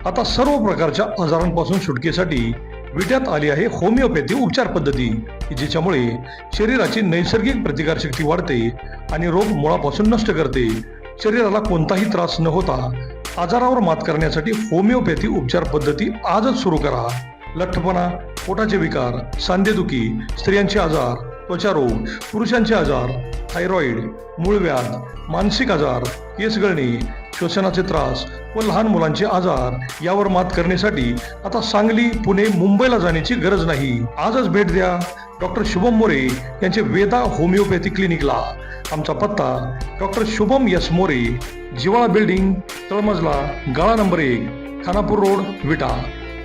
आता सर्व प्रकारच्या आजारांपासून सुटकेसाठी विट्यात आली आहे होमिओपॅथी उपचार पद्धती, जिच्यामुळे शरीराची नैसर्गिक प्रतिकारशक्ती वाढते आणि रोग मुळापासून नष्ट करते। शरीराला कोणताही त्रास न होता आजारावर मात करण्यासाठी होमिओपॅथी उपचार पद्धती आजच सुरू करा। लठ्ठपणा, पोटाचे विकार, सांधेदुखी, स्त्रियांचे आजार, त्वचारोग, पुरुषांचे आजार, थायरॉइड, मूळव्याध, मानसिक आजार, केस गळणे, श्वसनाचे त्रास व लहान मुलांचे आजार यावर मात करण्यासाठी आता सांगली, पुणे, मुंबईला जाण्याची गरज नाही। आजच भेट द्या डॉक्टर शुभम मोरे यांचे वेदा होमिओपॅथी क्लिनिकला। आमचा पत्ता डॉक्टर शुभम एस मोरे, जिवाळा बिल्डिंग, तळमजला, गाळा नंबर 1, खानापूर रोड, विटा,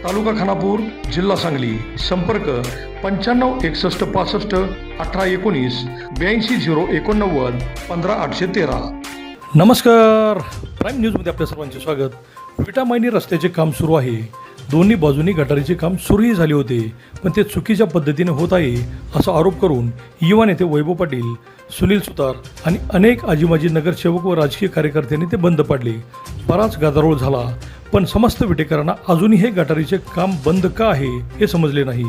तालुका खानापूर, जिल्हा सांगली। संपर्क 95 61 65 18 19 82 089 15 813। नमस्कार, प्राईम न्यूजमध्ये आपल्या सर्वांचे स्वागत। विटा मायनी रस्त्याचे काम सुरू आहे। दोन्ही बाजूनी गटारीचे काम सुरूही झाले होते, पण ते चुकीच्या पद्धतीने होत आहे असा आरोप करून युवा नेते वैभव पाटील, सुनील सुतार आणि अनेक आजीमाजी नगरसेवक व राजकीय कार्यकर्त्यांनी ते बंद पाडले। बराच गदारोळ झाला, पण समस्त विटेकरांना अजूनही हे गटारीचे काम बंद का आहे हे समजले नाही।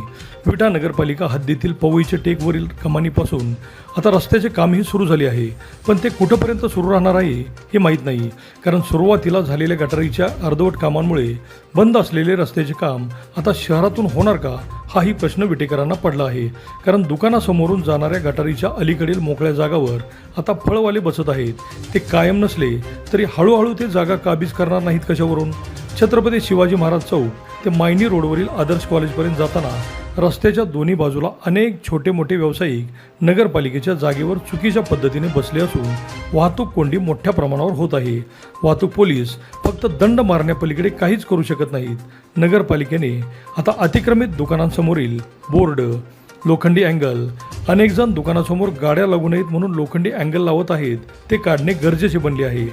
विटा नगरपालिका हद्दीतील पवईच्या टेकवरील कमानीपासून आता रस्त्याचे कामही सुरू झाले आहे, पण ते कुठंपर्यंत सुरू राहणार आहे हे माहीत नाही। कारण सुरुवातीला झालेल्या गटारीच्या अर्धवट कामांमुळे बंद असलेले रस्त्याचे काम आता शहरातून होणार का हाही प्रश्न विटेकरांना पडला आहे। कारण दुकानासमोरून जाणाऱ्या गटारीच्या अलीकडील मोकळ्या जागावर आता फळवाले बसत आहेत। ते कायम नसले तरी हळूहळू ते जागा काबीज करणार नाहीत कशावरून? छत्रपती शिवाजी महाराज चौक ते मायनी रोडवरील आदर्श कॉलेजपर्यंत जाताना रस्त्याच्या दोन्ही बाजूला अनेक छोटे मोठे व्यावसायिक नगरपालिकेच्या जागेवर चुकीच्या पद्धतीने बसले असून वाहतूक कोंडी मोठ्या प्रमाणावर होत आहे। वाहतूक पोलीस फक्त दंड मारण्यापलीकडे काहीच करू शकत नाहीत। नगरपालिकेने आता अतिक्रमित दुकानांसमोरील बोर्ड, लोखंडी अँगल, अनेक जण दुकानासमोर गाड्या लागू नयेत म्हणून लोखंडी अँगल लावत आहेत, ते काढणे गरजेचे बनले आहे।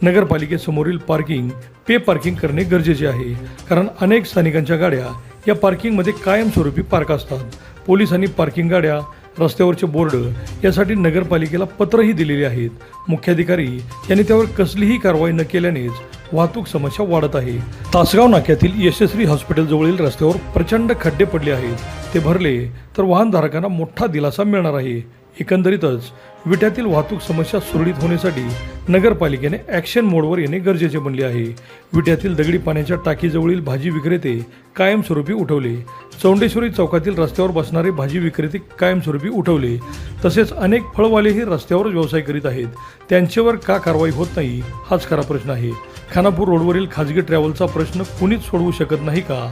नगरपालिकेसमोरील पार्किंग पे पार्किंग करणे गरजेचे आहे, कारण अनेक स्थानिकांच्या गाड्या या पार्किंगमध्ये कायमस्वरूपी पार्क असतात। पोलिसांनी पार्किंग गाड्या, रस्त्यावरचे बोर्ड यासाठी नगरपालिकेला पत्रही दिलेले आहेत। मुख्याधिकारी यांनी त्यावर कसलीही कारवाई न केल्यानेच वाहतूक समस्या वाढत आहे। तासगाव नाक्यातील यशस्वी हॉस्पिटल जवळील रस्त्यावर प्रचंड खड्डे पडले आहेत, ते भरले तर वाहनधारकांना मोठा दिलासा मिळणार आहे। एकंदरीतच विट्यातील वाहतूक समस्या सुरळीत होण्यासाठी नगरपालिकेने ॲक्शन मोडवर येणे गरजेचे बनले आहे। विट्यातील दगडी पाण्याच्या टाकीजवळील भाजी विक्रेते कायमस्वरूपी उठवले, चौंडेश्वरी चौकातील रस्त्यावर बसणारे भाजी विक्रेते कायमस्वरूपी उठवले, तसेच अनेक फळवालेही रस्त्यावर व्यवसाय करीत आहेत। त्यांच्यावर का कारवाई होत नाही हाच खरा प्रश्न आहे। खानापूर रोडवरील खाजगी ट्रॅव्हलचा प्रश्न कुणीच सोडवू शकत नाही का?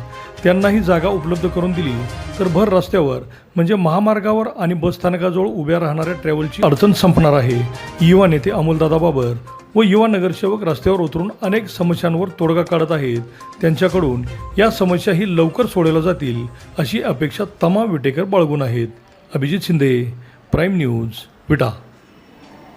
त्यांनाही जागा उपलब्ध करून दिली तर भर रस्त्यावर म्हणजे महामार्गावर आणि बसस्थानकाजवळ उभ्या राहणाऱ्या ट्रॅव्हलची अडचण संपणार आहे। युवा नेते अमोलदादा बाबर व युवा नगरसेवक रस्त्यावर उतरून अनेक समस्यांवर तोडगा काढत आहेत। त्यांच्याकडून या समस्याही लवकर सोडवल्या जातील अशी अपेक्षा तमाम विटेकर बाळगून आहेत। अभिजित शिंदे, प्राईम न्यूज, विटा।